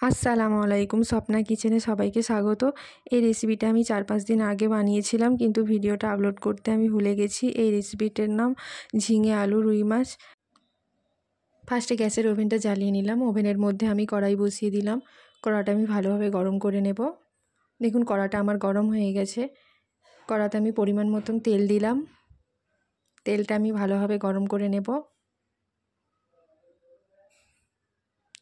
আসসালামু আলাইকুম, স্বপ্না কিচেনে সবাইকে স্বাগত। এই রেসিপিটা আমি 4-5 দিন আগে বানিয়েছিলাম, কিন্তু ভিডিওটা আপলোড করতে আমি ভুলে গেছি। এই রেসিপিটার নাম ঝিঙে আলু রুই মাছ। ফার্স্টে গ্যাসের ওভেনটা জ্বালিয়ে নিলাম। ওভেনের মধ্যে আমি কড়াই বসিয়ে দিলাম। কড়াটা আমি ভালোভাবে গরম করে নেব। দেখুন কড়াটা আমার গরম হয়ে গেছে। কড়াতে আমি পরিমাণ মতন তেল দিলাম। তেলটা আমি ভালোভাবে গরম করে নেব।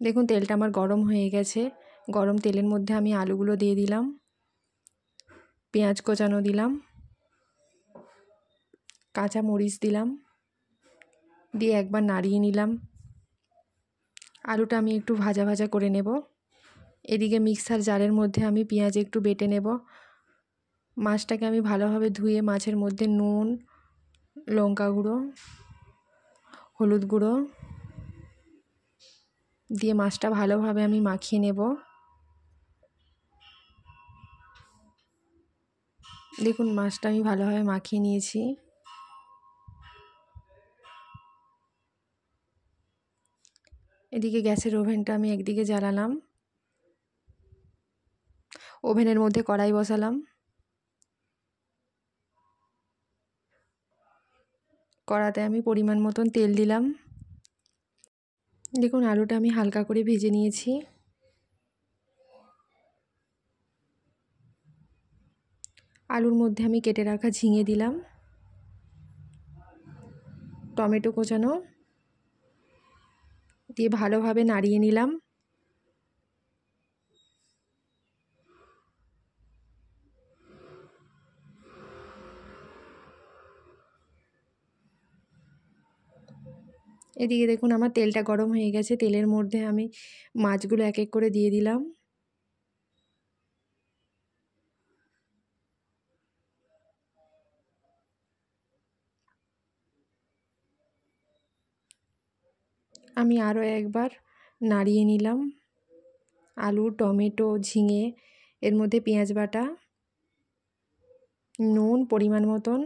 দেখুন তেলটা আমার গরম হয়ে গেছে। গরম তেলের মধ্যে আমি আলুগুলো দিয়ে দিলাম, পেঁয়াজ কোচানো দিলাম, কাঁচা মরিচ দিলাম, দিয়ে একবার নাড়িয়ে নিলাম। আলুটা আমি একটু ভাজা ভাজা করে নেব। এদিকে মিক্সার জারের মধ্যে আমি পেঁয়াজ একটু বেটে নেব। মাছটাকে আমি ভালোভাবে ধুয়ে মাছের মধ্যে নুন, লঙ্কা গুঁড়ো, হলুদ গুঁড়ো দিয়ে মাছটা ভালোভাবে আমি মাখিয়ে নেব। দেখুন মাছটা আমি ভালোভাবে মাখিয়ে নিয়েছি। এদিকে গ্যাসের ওভেনটা আমি একদিকে জ্বালালাম। ওভেনের মধ্যে কড়াই বসালাম। কড়াতে আমি পরিমাণ মতন তেল দিলাম। দেখুন আলুটা আমি হালকা করে ভেজে নিয়েছি। আলুর মধ্যে আমি কেটে রাখা ঝিঙে দিলাম, টমেটো কোচানো দিয়ে ভালোভাবে নাড়িয়ে নিলাম। এদিকে দেখুন আমার তেলটা গরম হয়ে গেছে। তেলের মধ্যে আমি মাছগুলো এক এক করে দিয়ে দিলাম। আমি আরও একবার নাড়িয়ে নিলাম। আলু, টমেটো, ঝিঙে, এর মধ্যে পেঁয়াজ বাটা, নুন পরিমাণ মতন,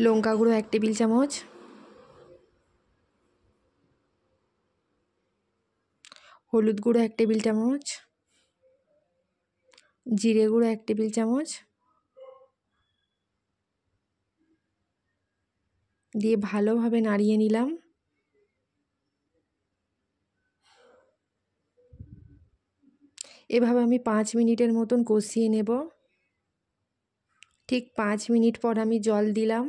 লঙ্কা গুঁড়ো 1 টেবিল চামচ, হলুদ গুঁড়ো 1 টেবিল চামচ, জিরে গুঁড়ো 1 টেবিল চামচ দিয়ে ভালোভাবে নাড়িয়ে নিলাম। এভাবে আমি 5 মিনিটের মতন কষিয়ে নেব। ঠিক 5 মিনিট পর আমি জল দিলাম।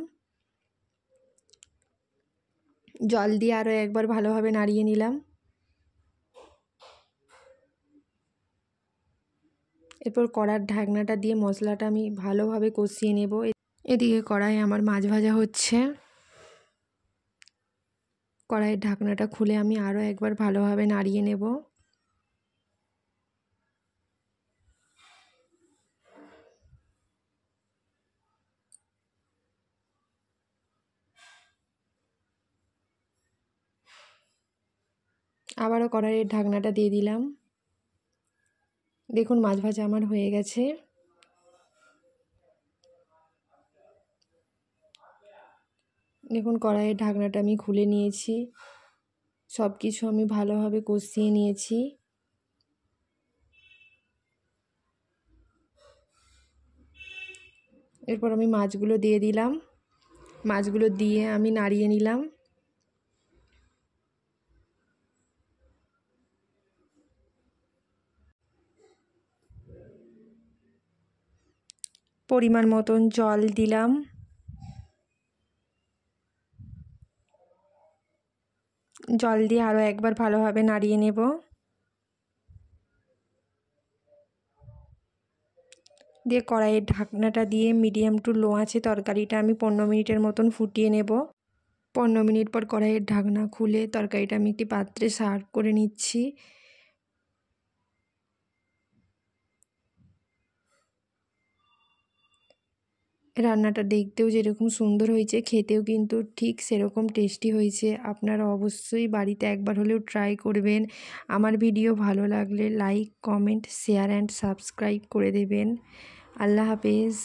জল দিয়ে আরও একবার ভালোভাবে নাড়িয়ে নিলাম। এরপর কড়ার ঢাকনাটা দিয়ে মশলাটা আমি ভালোভাবে কষিয়ে নেব। এদিকে কড়াই আমার মাছ ভাজা হচ্ছে। কড়াইয়ের ঢাকনাটা খুলে আমি আরও একবার ভালোভাবে নাড়িয়ে নেব। আবারও কড়াইয়ের ঢাকনাটা দিয়ে দিলাম। দেখুন মাছ ভাজা আমার হয়ে গেছে। দেখুন কড়াইয়ের ঢাকনাটা আমি খুলে নিয়েছি। সব কিছু আমি ভালোভাবে কষিয়ে নিয়েছি। এরপর আমি মাছগুলো দিয়ে দিলাম। মাছগুলো দিয়ে আমি নাড়িয়ে নিলাম। পরিমাণ মতন জল দিলাম। জল দিয়ে আরও একবার ভালোভাবে নাড়িয়ে নেব। দিয়ে কড়াইয়ের ঢাকনাটা দিয়ে মিডিয়াম টু লো আঁচে তরকারিটা আমি 15 মিনিটের মতন ফুটিয়ে নেব। 15 মিনিট পর কড়াইয়ের ঢাকনা খুলে তরকারিটা আমি একটি পাত্রে সার্ভ করে নিচ্ছি। রান্নাটা দেখতেও যেরকম সুন্দর হয়েছে, খেতেও কিন্তু ঠিক সেরকম টেস্টি হয়েছে। আপনারা অবশ্যই বাড়িতে একবার হলেও ট্রাই করবেন। আমার ভিডিও ভালো লাগলে like, comment, share and subscribe করে দেবেন। আল্লাহ হাফেজ।